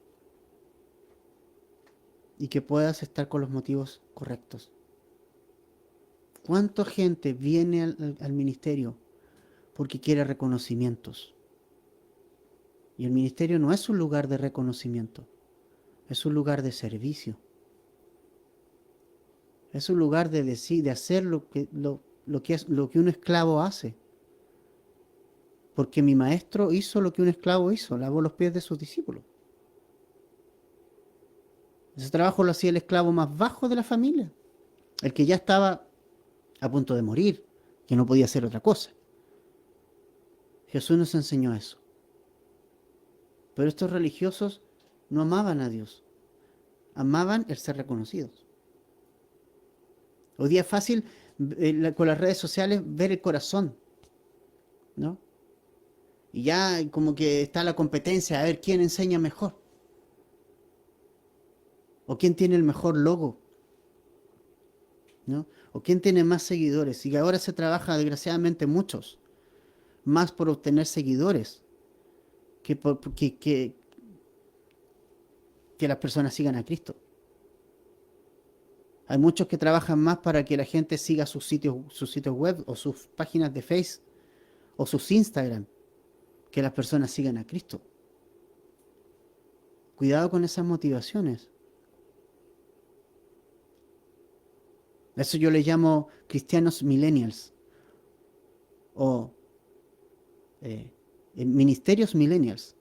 Y que puedas estar con los motivos correctos. ¿Cuánta gente viene al ministerio porque quiere reconocimientos? Y el ministerio no es un lugar de reconocimiento, es un lugar de servicio. Es un lugar de decir, de hacer lo que un esclavo hace. Porque mi maestro hizo lo que un esclavo hizo, lavó los pies de sus discípulos. Ese trabajo lo hacía el esclavo más bajo de la familia, el que ya estaba a punto de morir, que no podía hacer otra cosa. Jesús nos enseñó eso. Pero estos religiosos no amaban a Dios, amaban el ser reconocidos. Hoy día es fácil con las redes sociales ver el corazón, ¿no? Y ya como que está la competencia a ver quién enseña mejor. O quién tiene el mejor logo, ¿no? O quién tiene más seguidores. Y ahora se trabaja, desgraciadamente, muchos más por obtener seguidores que las personas sigan a Cristo. Hay muchos que trabajan más para que la gente siga sus sitios web o sus páginas de Facebook o sus Instagram, que las personas sigan a Cristo. Cuidado con esas motivaciones. Eso yo le llamo cristianos millennials o ministerios millennials,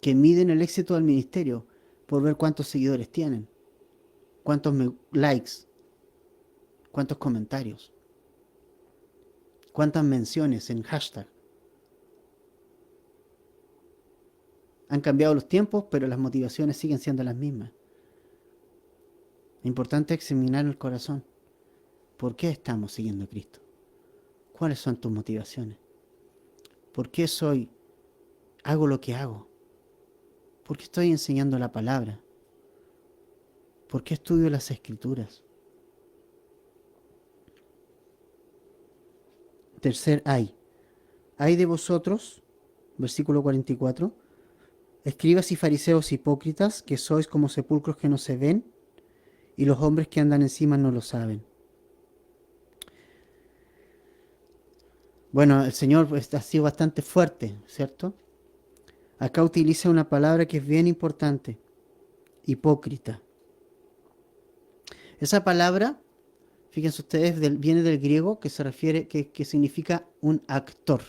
que miden el éxito del ministerio por ver cuántos seguidores tienen, cuántos likes, cuántos comentarios, cuántas menciones en hashtag. Han cambiado los tiempos, pero las motivaciones siguen siendo las mismas. Lo importante es examinar el corazón. ¿Por qué estamos siguiendo a Cristo? ¿Cuáles son tus motivaciones? ¿Por qué hago lo que hago? ¿Por qué estoy enseñando la palabra? ¿Por qué estudio las escrituras? Tercer ay de vosotros, versículo 44, escribas y fariseos hipócritas, que sois como sepulcros que no se ven, y los hombres que andan encima no lo saben. Bueno, el Señor ha sido bastante fuerte, ¿cierto? Acá utiliza una palabra que es bien importante, hipócrita. Esa palabra, fíjense ustedes, viene del griego que se refiere, que significa un actor.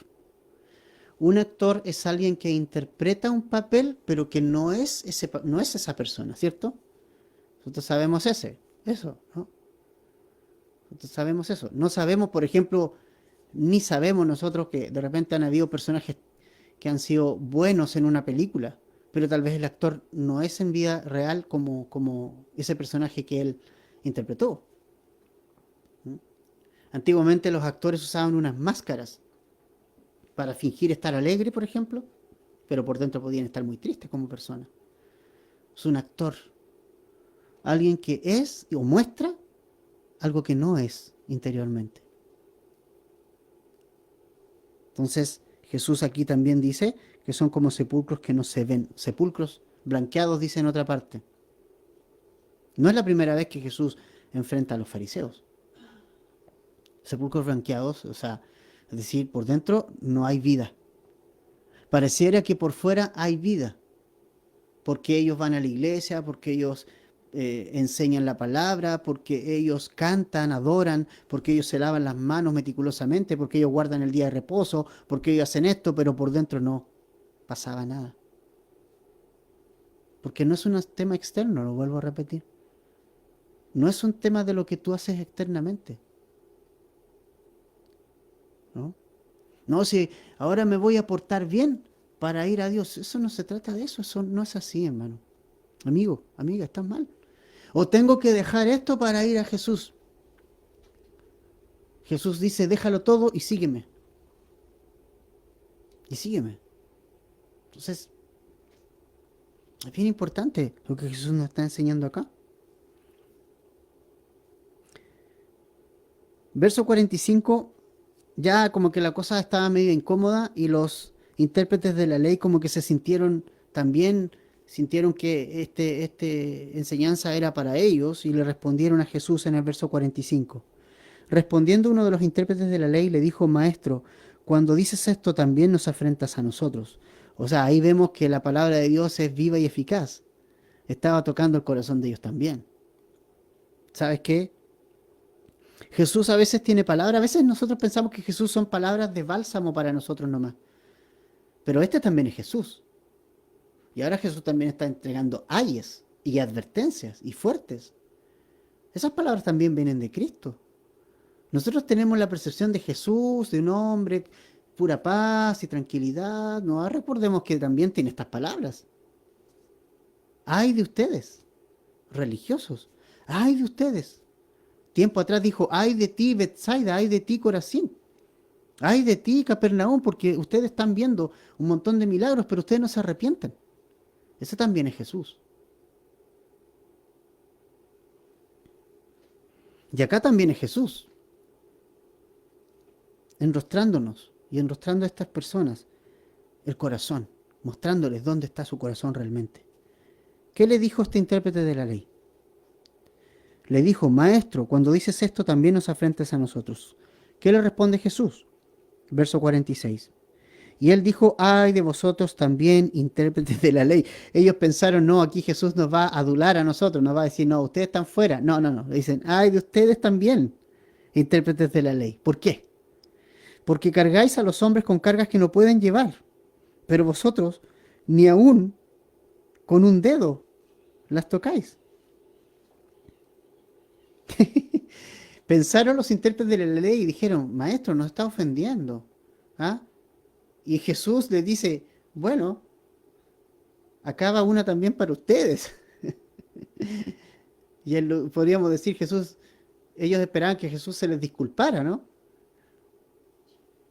Un actor es alguien que interpreta un papel, pero que no es esa persona, ¿cierto? Nosotros sabemos eso, ¿no? Nosotros sabemos eso. No sabemos, por ejemplo, ni sabemos nosotros que de repente han habido personajes que han sido buenos en una película, pero tal vez el actor no es en vida real como ese personaje que él interpretó. ¿Mm? Antiguamente los actores usaban unas máscaras para fingir estar alegre, por ejemplo, pero por dentro podían estar muy tristes como personas. Es un actor, alguien que es o muestra algo que no es interiormente. Entonces, Jesús aquí también dice que son como sepulcros que no se ven, sepulcros blanqueados, dice en otra parte. No es la primera vez que Jesús enfrenta a los fariseos. Sepulcros blanqueados, o sea, es decir, por dentro no hay vida. Pareciera que por fuera hay vida, porque ellos van a la iglesia, porque ellos enseñan la palabra, porque ellos cantan, adoran, porque ellos se lavan las manos meticulosamente, porque ellos guardan el día de reposo, porque ellos hacen esto, pero por dentro no pasaba nada. Porque no es un tema externo, lo vuelvo a repetir. No es un tema de lo que tú haces externamente, ¿no? No, si ahora me voy a portar bien para ir a Dios, eso no se trata de eso no es así, hermano. Amigo, amiga, estás mal. O tengo que dejar esto para ir a Jesús. Jesús dice, déjalo todo y sígueme. Y sígueme. Entonces, es bien importante lo que Jesús nos está enseñando acá. Verso 45, ya como que la cosa estaba medio incómoda y los intérpretes de la ley como que se sintieron también, sintieron que este enseñanza era para ellos y le respondieron a Jesús en el verso 45. Respondiendo uno de los intérpretes de la ley le dijo, Maestro, cuando dices esto también nos afrentas a nosotros. O sea, ahí vemos que la palabra de Dios es viva y eficaz. Estaba tocando el corazón de ellos también. ¿Sabes qué? Jesús a veces tiene palabras, a veces nosotros pensamos que Jesús son palabras de bálsamo para nosotros nomás. Pero este también es Jesús. Y ahora Jesús también está entregando ayes y advertencias y fuertes. Esas palabras también vienen de Cristo. Nosotros tenemos la percepción de Jesús, de un hombre, pura paz y tranquilidad. No recordemos que también tiene estas palabras. Ay de ustedes, religiosos. Ay de ustedes. Tiempo atrás dijo, ay de ti, Betsaida, ay de ti, Corazín. Ay de ti, Capernaum, porque ustedes están viendo un montón de milagros, pero ustedes no se arrepienten. Ese también es Jesús. Y acá también es Jesús, enrostrándonos y enrostrando a estas personas el corazón, mostrándoles dónde está su corazón realmente. ¿Qué le dijo este intérprete de la ley? Le dijo, Maestro, cuando dices esto también nos afrentas a nosotros. ¿Qué le responde Jesús? Verso 46. Y él dijo, ay de vosotros también, intérpretes de la ley. Ellos pensaron, no, aquí Jesús nos va a adular a nosotros, nos va a decir, no, ustedes están fuera. No, no, no. Le dicen, ay de ustedes también, intérpretes de la ley. ¿Por qué? Porque cargáis a los hombres con cargas que no pueden llevar, pero vosotros ni aún con un dedo las tocáis. Pensaron los intérpretes de la ley y dijeron, maestro, nos está ofendiendo. ¿Ah? Y Jesús les dice, bueno, acaba una también para ustedes. Y podríamos decir, Jesús, ellos esperaban que Jesús se les disculpara, ¿no?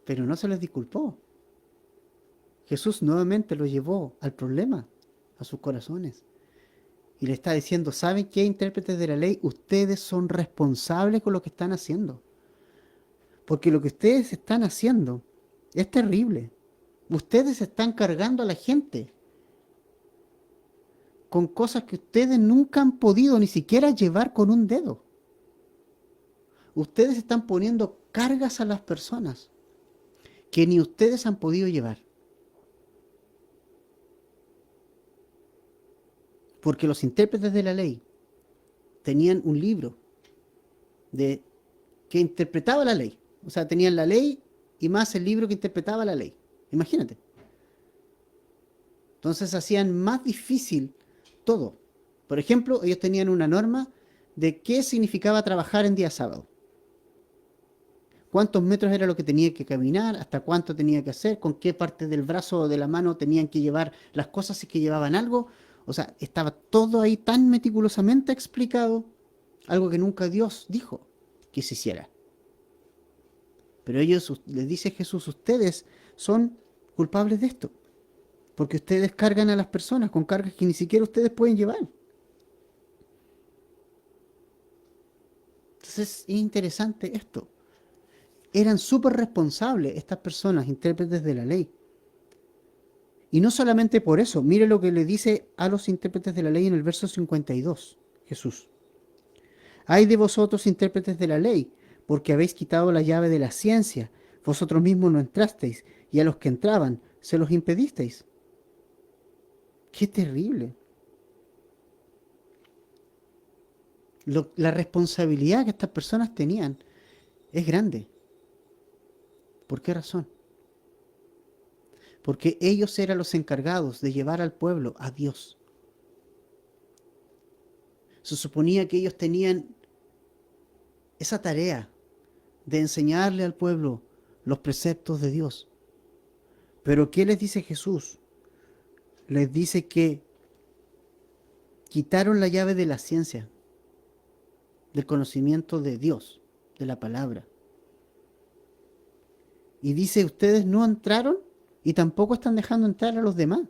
Pero no se les disculpó. Jesús nuevamente lo llevó al problema, a sus corazones. Y le está diciendo, ¿saben qué, intérpretes de la ley? Ustedes son responsables con lo que están haciendo. Porque lo que ustedes están haciendo es terrible. Ustedes están cargando a la gente con cosas que ustedes nunca han podido ni siquiera llevar con un dedo. Ustedes están poniendo cargas a las personas que ni ustedes han podido llevar. Porque los intérpretes de la ley tenían un libro que interpretaba la ley. O sea, tenían la ley y más el libro que interpretaba la ley. Imagínate. Entonces hacían más difícil todo. Por ejemplo, ellos tenían una norma de qué significaba trabajar en día sábado. cuántos metros era lo que tenía que caminar, hasta cuánto tenía que hacer, con qué parte del brazo o de la mano tenían que llevar las cosas si es que llevaban algo. O sea, estaba todo ahí tan meticulosamente explicado, algo que nunca Dios dijo que se hiciera. Pero ellos, les dice Jesús, ustedes son culpables de esto, porque ustedes cargan a las personas con cargas que ni siquiera ustedes pueden llevar. Entonces es interesante esto. Eran súper responsables estas personas, intérpretes de la ley. Y no solamente por eso, mire lo que le dice a los intérpretes de la ley en el verso 52, Jesús. Ay de vosotros, intérpretes de la ley, porque habéis quitado la llave de la ciencia. Vosotros mismos no entrasteis, y a los que entraban se los impedisteis. ¡Qué terrible! La responsabilidad que estas personas tenían es grande. ¿Por qué razón? Porque ellos eran los encargados de llevar al pueblo a Dios. Se suponía que ellos tenían esa tarea de enseñarle al pueblo los preceptos de Dios. Pero ¿qué les dice Jesús? Les dice que quitaron la llave de la ciencia, del conocimiento de Dios, de la palabra. Y dice, ustedes no entraron y tampoco están dejando entrar a los demás.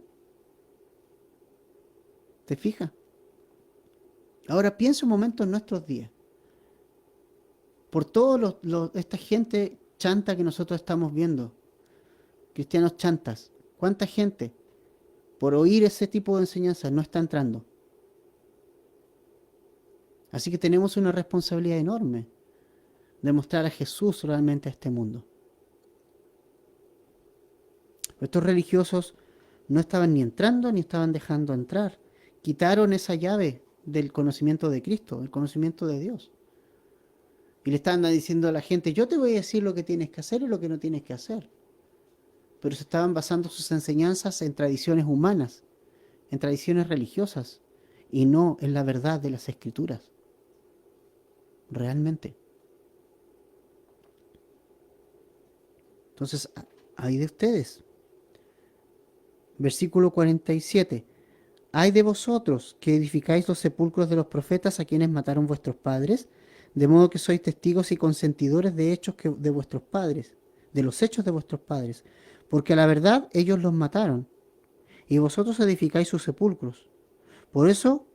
¿Te fijas? Ahora piensa un momento en nuestros días. Por toda esta gente chanta que nosotros estamos viendo, cristianos chantas, ¿cuánta gente por oír ese tipo de enseñanzas no está entrando? Así que tenemos una responsabilidad enorme de mostrar a Jesús realmente a este mundo. Estos religiosos no estaban ni entrando ni estaban dejando entrar. Quitaron esa llave del conocimiento de Cristo, del conocimiento de Dios. Y le estaban diciendo a la gente, yo te voy a decir lo que tienes que hacer y lo que no tienes que hacer. Pero se estaban basando sus enseñanzas en tradiciones humanas, en tradiciones religiosas, y no en la verdad de las Escrituras. Realmente. Entonces, hay de ustedes. Versículo 47. Hay de vosotros que edificáis los sepulcros de los profetas a quienes mataron vuestros padres, de modo que sois testigos y consentidores de hechos de vuestros padres, de los hechos de vuestros padres, porque a la verdad ellos los mataron, y vosotros edificáis sus sepulcros. Por eso,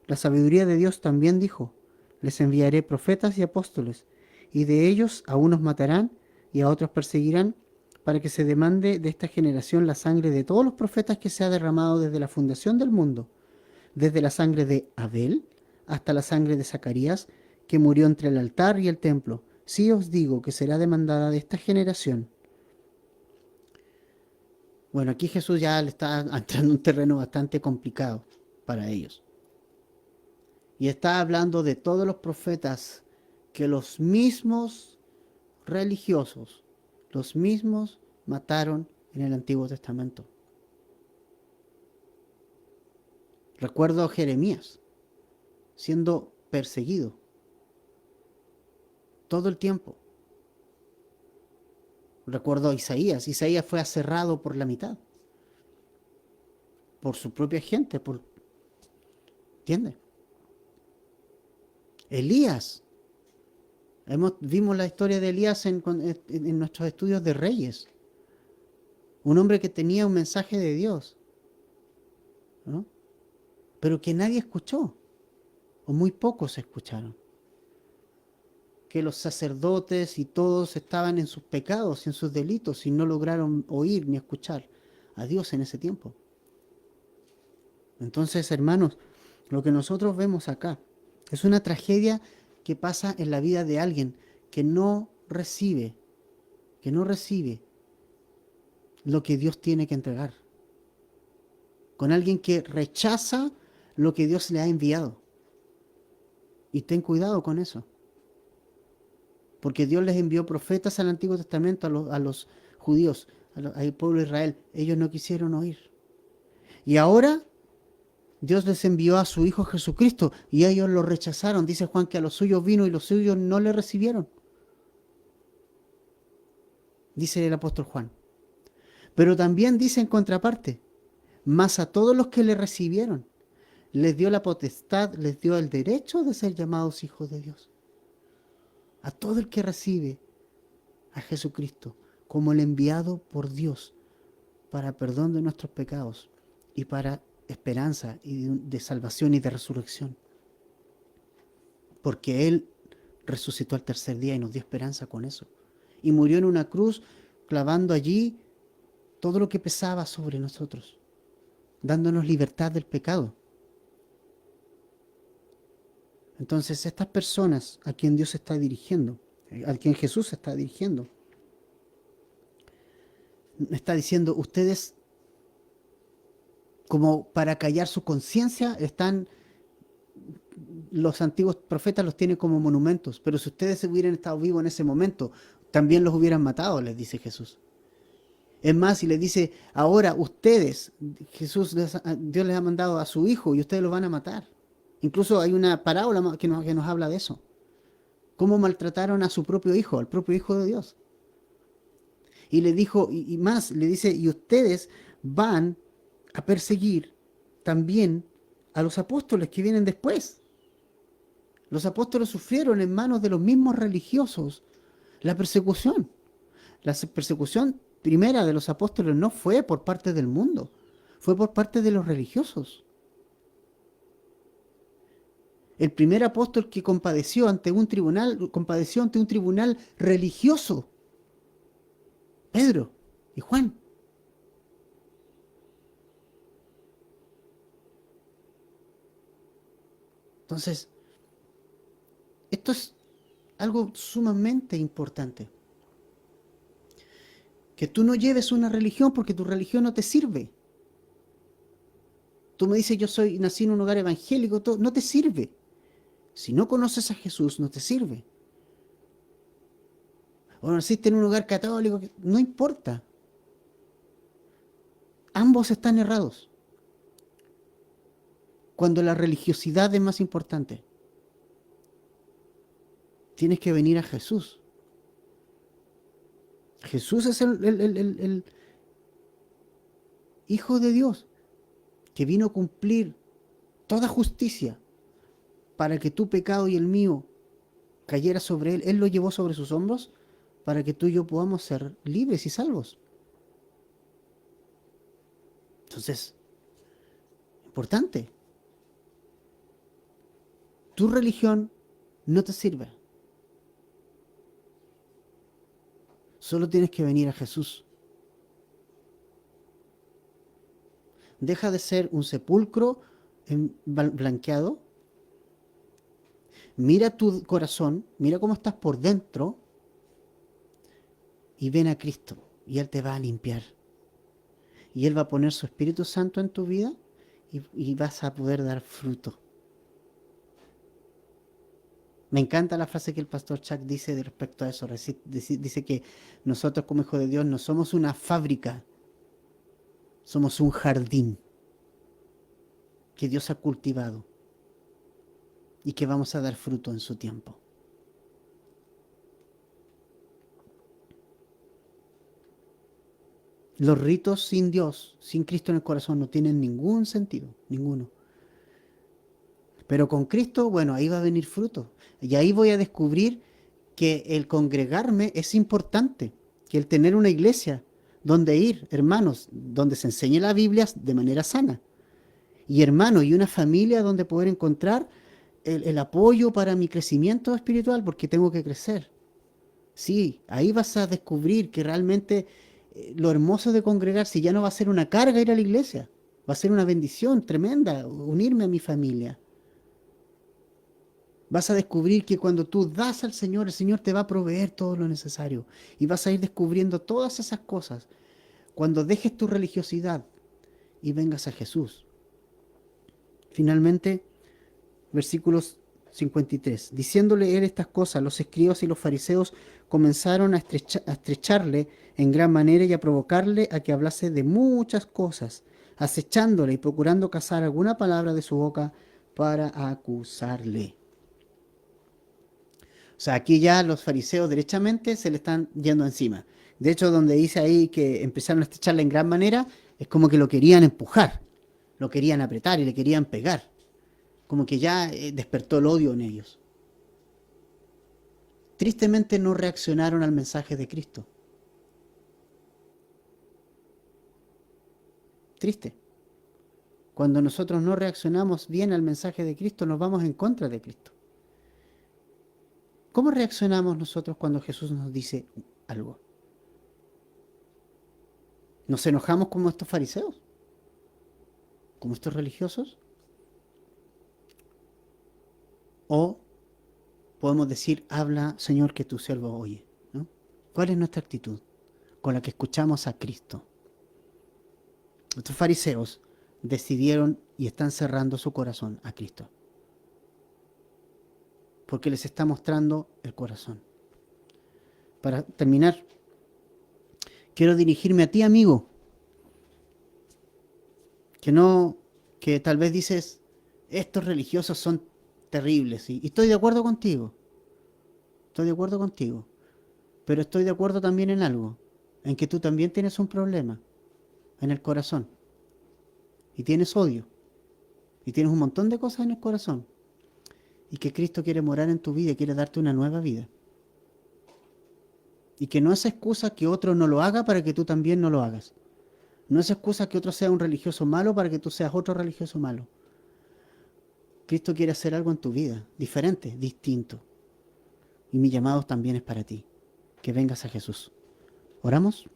la sabiduría de Dios también dijo, les enviaré profetas y apóstoles, y de ellos a unos matarán y a otros perseguirán, para que se demande de esta generación la sangre de todos los profetas que se ha derramado desde la fundación del mundo, desde la sangre de Abel hasta la sangre de Zacarías, que murió entre el altar y el templo. Sí os digo que será demandada de esta generación. Bueno, aquí Jesús ya le está entrando en un terreno bastante complicado para ellos. Y está hablando de todos los profetas que los mismos religiosos, los mismos mataron en el Antiguo Testamento. Recuerdo a Jeremías siendo perseguido todo el tiempo. Recuerdo a Isaías. Isaías fue aserrado por la mitad. Por su propia gente. ¿Entiendes? Elías. Vimos la historia de Elías en nuestros estudios de Reyes. Un hombre que tenía un mensaje de Dios, ¿no? Pero que nadie escuchó, o muy pocos escucharon. Que los sacerdotes y todos estaban en sus pecados, en sus delitos, y no lograron oír ni escuchar a Dios en ese tiempo. Entonces, hermanos, lo que nosotros vemos acá es una tragedia que pasa en la vida de alguien que no recibe lo que Dios tiene que entregar. Con alguien que rechaza lo que Dios le ha enviado. Y ten cuidado con eso. Porque Dios les envió profetas al Antiguo Testamento a los judíos, al pueblo de Israel. Ellos no quisieron oír. Y ahora Dios les envió a su Hijo Jesucristo y ellos lo rechazaron. Dice Juan que a los suyos vino y los suyos no le recibieron. dice el apóstol Juan. Pero también dice en contraparte, mas a todos los que le recibieron, les dio la potestad, les dio el derecho de ser llamados hijos de Dios. A todo el que recibe a Jesucristo como el enviado por Dios para perdón de nuestros pecados y para esperanza y de salvación y de resurrección. Porque Él resucitó al tercer día y nos dio esperanza con eso. Y murió en una cruz clavando allí todo lo que pesaba sobre nosotros, dándonos libertad del pecado. Entonces, estas personas a quien Dios está dirigiendo, a quien Jesús está dirigiendo, está diciendo, ustedes, como para callar su conciencia, los antiguos profetas los tienen como monumentos, pero si ustedes hubieran estado vivos en ese momento, también los hubieran matado, les dice Jesús. Es más, y les dice, ahora ustedes, Dios les ha mandado a su hijo y ustedes lo van a matar. Incluso hay una parábola que nos habla de eso. Cómo maltrataron a su propio hijo, al propio hijo de Dios. Y le dijo, y más, le dice, y ustedes van a perseguir también a los apóstoles que vienen después. Los apóstoles sufrieron en manos de los mismos religiosos la persecución. La persecución primera de los apóstoles no fue por parte del mundo, fue por parte de los religiosos. El primer apóstol que compadeció ante un tribunal religioso, Pedro y Juan. Entonces, esto es algo sumamente importante. Que tú no lleves una religión porque tu religión no te sirve. Tú me dices, nací en un hogar evangélico, todo, no te sirve. Si no conoces a Jesús, no te sirve. O naciste en un hogar católico, no importa. Ambos están errados. Cuando la religiosidad es más importante, tienes que venir a Jesús. Jesús es el Hijo de Dios, que vino a cumplir toda justicia para que tu pecado y el mío cayera sobre Él. Él lo llevó sobre sus hombros para que tú y yo podamos ser libres y salvos. Entonces, importante. Tu religión no te sirve. Solo tienes que venir a Jesús. Deja de ser un sepulcro blanqueado. Mira tu corazón, mira cómo estás por dentro y ven a Cristo y Él te va a limpiar. Y Él va a poner su Espíritu Santo en tu vida y vas a poder dar fruto. Me encanta la frase que el pastor Chuck dice respecto a eso. Dice que nosotros como hijos de Dios no somos una fábrica, somos un jardín que Dios ha cultivado y que vamos a dar fruto en su tiempo. Los ritos sin Dios, sin Cristo en el corazón, no tienen ningún sentido, ninguno. Pero con Cristo, bueno, ahí va a venir fruto. Y ahí voy a descubrir que el congregarme es importante, que el tener una iglesia donde ir, hermanos, donde se enseñe la Biblia de manera sana. Y hermanos, y una familia donde poder encontrar el apoyo para mi crecimiento espiritual, porque tengo que crecer. Sí, ahí vas a descubrir que realmente lo hermoso de congregarse ya no va a ser una carga ir a la iglesia, va a ser una bendición tremenda unirme a mi familia. Vas a descubrir que cuando tú das al Señor, el Señor te va a proveer todo lo necesario. Y vas a ir descubriendo todas esas cosas cuando dejes tu religiosidad y vengas a Jesús. Finalmente, versículos 53. Diciéndole él estas cosas, los escribas y los fariseos comenzaron a estrecharle en gran manera y a provocarle a que hablase de muchas cosas, acechándole y procurando cazar alguna palabra de su boca para acusarle. O sea, aquí ya los fariseos derechamente se le están yendo encima. De hecho, donde dice ahí que empezaron a estrecharle en gran manera, es como que lo querían empujar, lo querían apretar y le querían pegar. Como que ya despertó el odio en ellos. Tristemente no reaccionaron al mensaje de Cristo. Triste. Cuando nosotros no reaccionamos bien al mensaje de Cristo, nos vamos en contra de Cristo. ¿Cómo reaccionamos nosotros cuando Jesús nos dice algo? ¿Nos enojamos como estos fariseos? ¿Como estos religiosos? ¿O podemos decir, habla, Señor, que tu siervo oye? ¿No? ¿Cuál es nuestra actitud con la que escuchamos a Cristo? Estos fariseos decidieron y están cerrando su corazón a Cristo, porque les está mostrando el corazón. Para terminar, quiero dirigirme a ti, amigo, que tal vez dices, estos religiosos son terribles, y estoy de acuerdo contigo, pero estoy de acuerdo también en algo, en que tú también tienes un problema en el corazón, y tienes odio, y tienes un montón de cosas en el corazón, y que Cristo quiere morar en tu vida y quiere darte una nueva vida. Y que no es excusa que otro no lo haga para que tú también no lo hagas. No es excusa que otro sea un religioso malo para que tú seas otro religioso malo. Cristo quiere hacer algo en tu vida, diferente, distinto. Y mi llamado también es para ti, que vengas a Jesús. ¿Oramos?